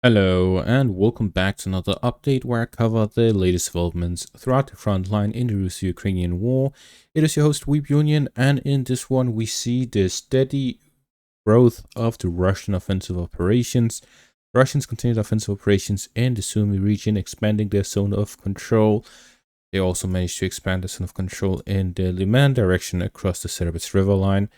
Hello and welcome back to another update where I cover the latest developments throughout the front line in the Russo-Ukrainian war. It is your host Weep Union, and in this one we see the steady growth of the Russian offensive operations. Russians continued offensive operations in the Sumy region, expanding their zone of control. They also managed to expand the zone of control in the Liman direction across the Separaticia Riverline.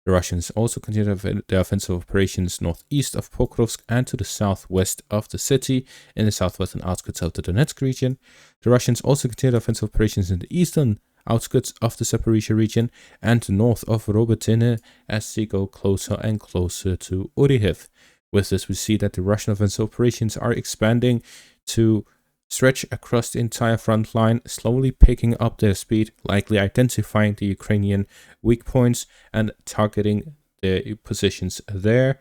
The Russians also continued their offensive operations northeast of Pocrosk and to the southwest of the city in the southwestern outskirts of the Donetsk region. The Russians also continued offensive operations in the eastern outskirts of the Zaporizhzhia region and north of Robotyne as they go closer and closer to Orikhiv. With this, we see that the Russian offensive operations are expanding to stretch across the entire front line, slowly picking up their speed, likely identifying the Ukrainian weak points and targeting the positions there.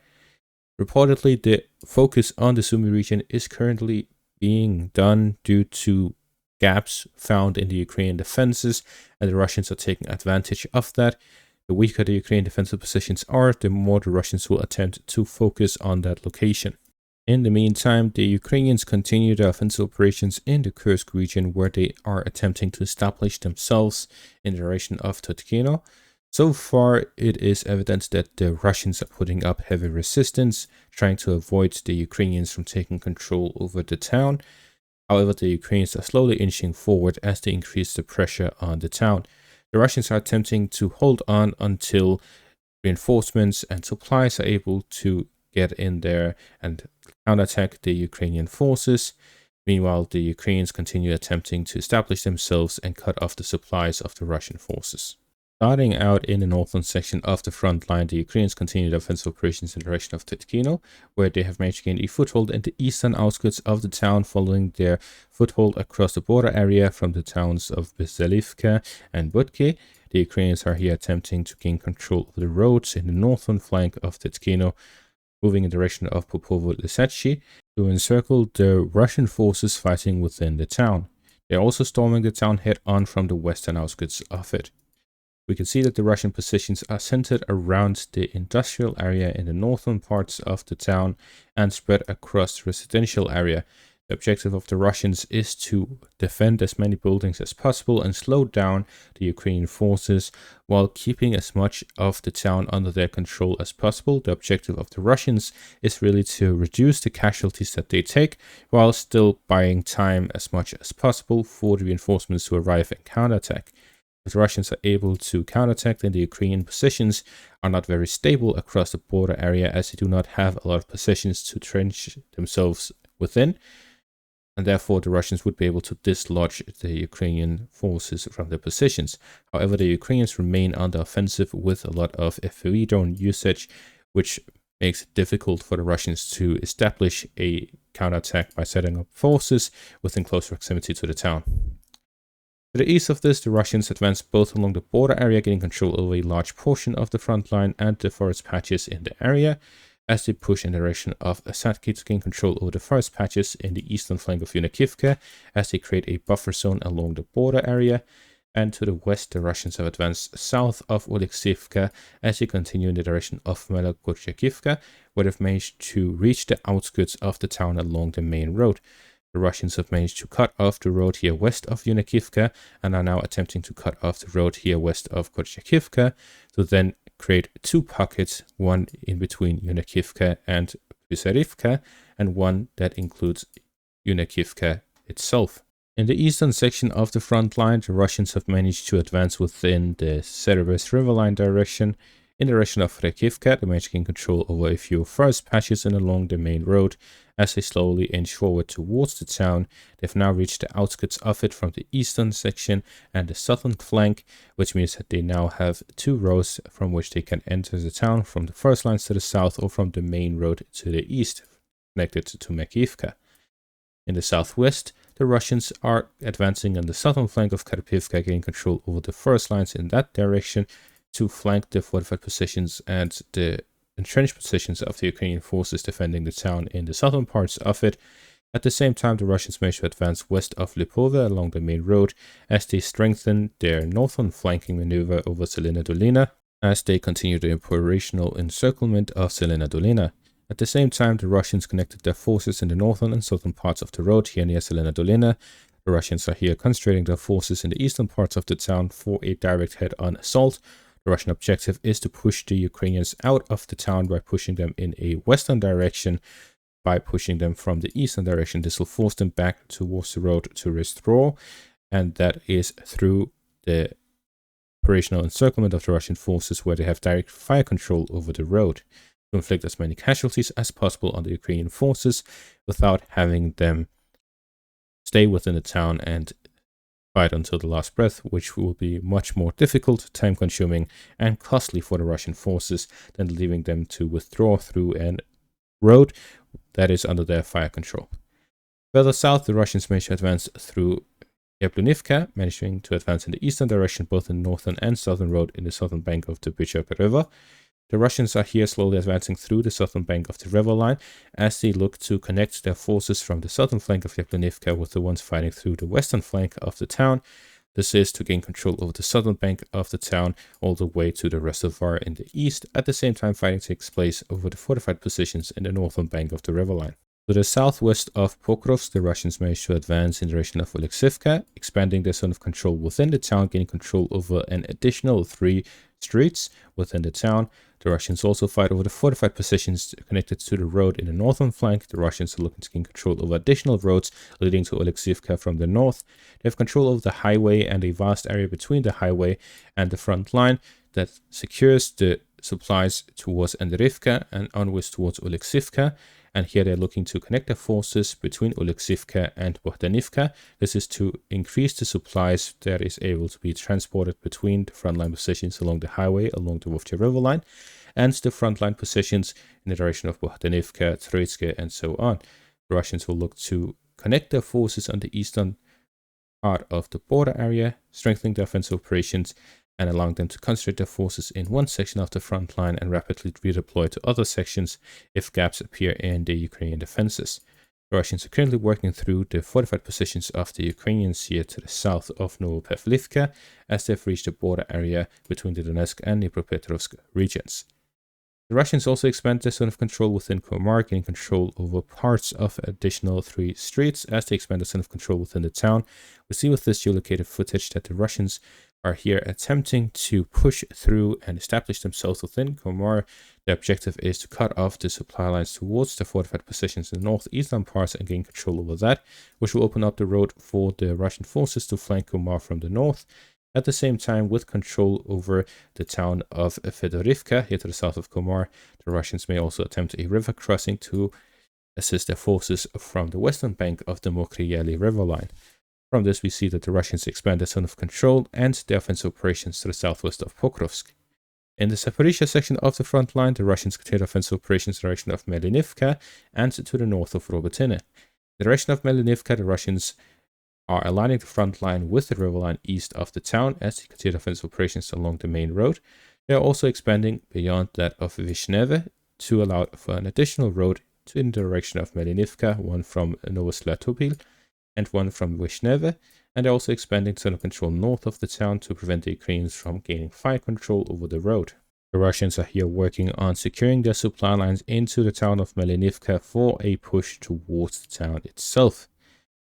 Reportedly, the focus on the Sumy region is currently being done due to gaps found in the Ukrainian defenses, and the Russians are taking advantage of that. The weaker the Ukrainian defensive positions are, the more the Russians will attempt to focus on that location. In the meantime, the Ukrainians continue their offensive operations in the Kursk region, where they are attempting to establish themselves in the direction of Totkino. So far, it is evident that the Russians are putting up heavy resistance, trying to avoid the Ukrainians from taking control over the town. However, the Ukrainians are slowly inching forward as they increase the pressure on the town. The Russians are attempting to hold on until reinforcements and supplies are able to get in there and counterattack the Ukrainian forces. Meanwhile, the Ukrainians continue attempting to establish themselves and cut off the supplies of the Russian forces. Starting out in the northern section of the front line, the Ukrainians continue their offensive operations in the direction of Totkino, where they have managed to gain a foothold in the eastern outskirts of the town, following their foothold across the border area from the towns of Bezalivka and Budki. The Ukrainians are here attempting to gain control of the roads in the northern flank of Totkino, moving in the direction of Popovo-Lysachi to encircle the Russian forces fighting within the town. They are also storming the town head-on from the western outskirts of it. We can see that the Russian positions are centered around the industrial area in the northern parts of the town and spread across the residential area. The objective of the Russians is to defend as many buildings as possible and slow down the Ukrainian forces while keeping as much of the town under their control as possible. The objective of the Russians is really to reduce the casualties that they take while still buying time as much as possible for the reinforcements to arrive and counterattack. If the Russians are able to counterattack, then the Ukrainian positions are not very stable across the border area, as they do not have a lot of positions to trench themselves within. And therefore the Russians would be able to dislodge the Ukrainian forces from their positions. However, the Ukrainians remain on the offensive with a lot of FOE drone usage, which makes it difficult for the Russians to establish a counterattack by setting up forces within close proximity to the town. To the east of this, the Russians advance both along the border area, gaining control over a large portion of the front line and the forest patches in the area, as they push in the direction of Sadki to gain control over the forest patches in the eastern flank of Unakivka, as they create a buffer zone along the border area. And to the west, the Russians have advanced south of Oleksivka as they continue in the direction of Melokochakivka, where they've managed to reach the outskirts of the town along the main road. The Russians have managed to cut off the road here west of Unakivka and are now attempting to cut off the road here west of Kochakivka to then create two pockets, one in between Unakivka and Pysarivka, and one that includes Unakivka itself. In the eastern section of the front line, the Russians have managed to advance within the Separaticia Riverline direction. In the direction of Rekivka, they managed to gain control over a few forest patches and along the main road. As they slowly inch forward towards the town, they've now reached the outskirts of it from the eastern section and the southern flank, which means that they now have two roads from which they can enter the town, from the forest lines to the south or from the main road to the east, connected to Makivka. In the southwest, the Russians are advancing on the southern flank of Karpivka, gaining control over the forest lines in that direction to flank the fortified positions and the entrenched positions of the Ukrainian forces defending the town in the southern parts of it. At the same time, the Russians managed to advance west of Lipova along the main road as they strengthen their northern flanking maneuver over Selena Dolina as they continue the operational encirclement of Selena Dolina. At the same time, the Russians connected their forces in the northern and southern parts of the road here near Selena Dolina. The Russians are here concentrating their forces in the eastern parts of the town for a direct head-on assault. The Russian objective is to push the Ukrainians out of the town by pushing them in a western direction. By pushing them from the eastern direction, this will force them back towards the road to withdraw, and that is through the operational encirclement of the Russian forces, where they have direct fire control over the road to inflict as many casualties as possible on the Ukrainian forces without having them stay within the town and fight until the last breath, which will be much more difficult, time-consuming, and costly for the Russian forces than leaving them to withdraw through a road that is under their fire control. Further south, the Russians managed to advance through Yablonivka, managing to advance in the eastern direction, both in northern and southern road in the southern bank of the Zaporizhzhia River. The Russians are here slowly advancing through the southern bank of the Riverline as they look to connect their forces from the southern flank of Yablonivka with the ones fighting through the western flank of the town. This is to gain control over the southern bank of the town all the way to the reservoir in the east. At the same time, fighting takes place over the fortified positions in the northern bank of the Riverline. To the southwest of Pocrosk, the Russians managed to advance in the direction of Oleksivka, expanding their zone of control within the town, gaining control over an additional 3 streets within the town. The Russians also fight over the fortified positions connected to the road in the northern flank. The Russians are looking to gain control over additional roads leading to Oleksivka from the north. They have control over the highway and a vast area between the highway and the front line that secures the supplies towards Andrivka and onwards towards Oleksivka. And here they're looking to connect their forces between Oleksivka and Bohdanivka. This is to increase the supplies that is able to be transported between the frontline positions along the highway, along the Vovcha River line, and the frontline positions in the direction of Bohdanivka, Troitske, and so on. The Russians will look to connect their forces on the eastern part of the border area, strengthening their offensive operations, and allowing them to concentrate their forces in one section of the front line and rapidly redeploy to other sections if gaps appear in the Ukrainian defenses. The Russians are currently working through the fortified positions of the Ukrainians here to the south of Novopavlivka as they've reached the border area between the Donetsk and Dnipropetrovsk regions. The Russians also expand their zone of control within Karach, gaining control over parts of additional 3 streets as they expand the zone of control within the town. We see with this geolocated footage that the Russians are here attempting to push through and establish themselves within Karach. The objective is to cut off the supply lines towards the fortified positions in the northeastern parts and gain control over that, which will open up the road for the Russian forces to flank Karach from the north. At the same time, with control over the town of Fedorivka, here to the south of Karach, the Russians may also attempt a river crossing to assist their forces from the western bank of the Mokry River line. From this, we see that the Russians expand their zone of control and their offensive operations to the southwest of Pokrovsk. In the Zaporizhzhia section of the front line, the Russians continue offensive operations in the direction of Melinivka and to the north of Robotyne. In the direction of Melinivka, the Russians are aligning the front line with the river line east of the town as they continue offensive operations along the main road. They are also expanding beyond that of Vishneve to allow for an additional road in the direction of Melinivka, one from Novoslatopil and one from Vishneve, and they're also expanding zone of control north of the town to prevent the Ukrainians from gaining fire control over the road. The Russians are here working on securing their supply lines into the town of Melinivka for a push towards the town itself.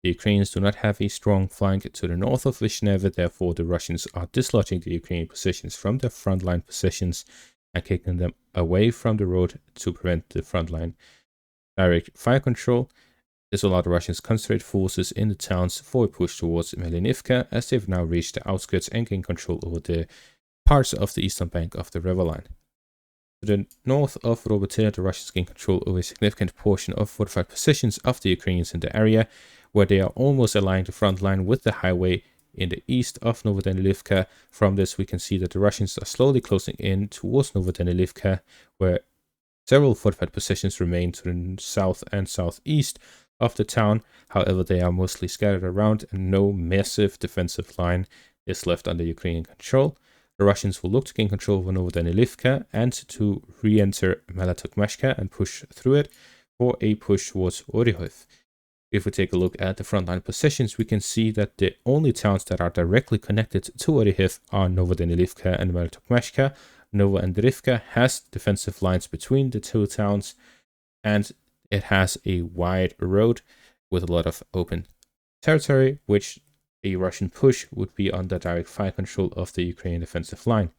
The Ukrainians do not have a strong flank to the north of Vishneve, therefore the Russians are dislodging the Ukrainian positions from their frontline positions and kicking them away from the road to prevent the frontline direct fire control. This will allow the Russians concentrate forces in the towns for a push towards Melinivka as they've now reached the outskirts and gain control over the parts of the eastern bank of the Riverline. To the north of Robotyne, the Russians gain control over a significant portion of fortified positions of the Ukrainians in the area, where they are almost aligning the front line with the highway in the east of Novodanilivka. From this, we can see that the Russians are slowly closing in towards Novodanilivka, where several fortified positions remain to the south and southeast of the town. However, they are mostly scattered around and no massive defensive line is left under Ukrainian control. The Russians will look to gain control over Novodanilivka and to re-enter Malatokmashka and push through it for a push towards Oryhov. If we take a look at the frontline positions, we can see that the only towns that are directly connected to Oryhov are Novodanilivka and Malatokmashka. Novoandrivka has defensive lines between the two towns, and it has a wide road with a lot of open territory, which a Russian push would be under direct fire control of the Ukrainian defensive line.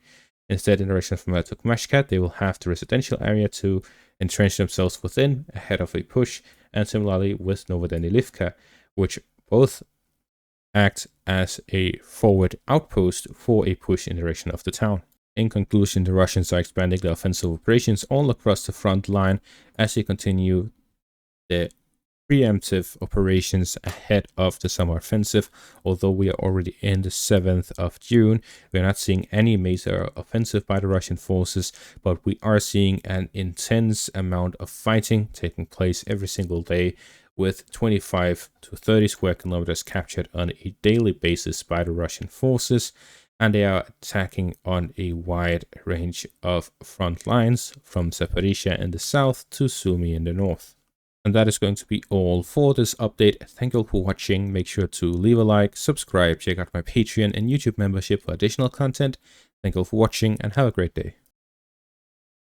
Instead, in the direction from Tukmashkat, they will have the residential area to entrench themselves within ahead of a push, and similarly with Novodenilivka, which both act as a forward outpost for a push in the direction of the town. In conclusion, the Russians are expanding their offensive operations all across the front line as they continue their preemptive operations ahead of the summer offensive. Although we are already in the 7th of June, we are not seeing any major offensive by the Russian forces, but we are seeing an intense amount of fighting taking place every single day, with 25 to 30 square kilometers captured on a daily basis by the Russian forces, and they are attacking on a wide range of front lines from Zaporizhzhia in the south to Sumy in the north. And that is going to be all for this update. Thank you all for watching. Make sure to leave a like, subscribe, check out my Patreon and YouTube membership for additional content. Thank you all for watching and have a great day.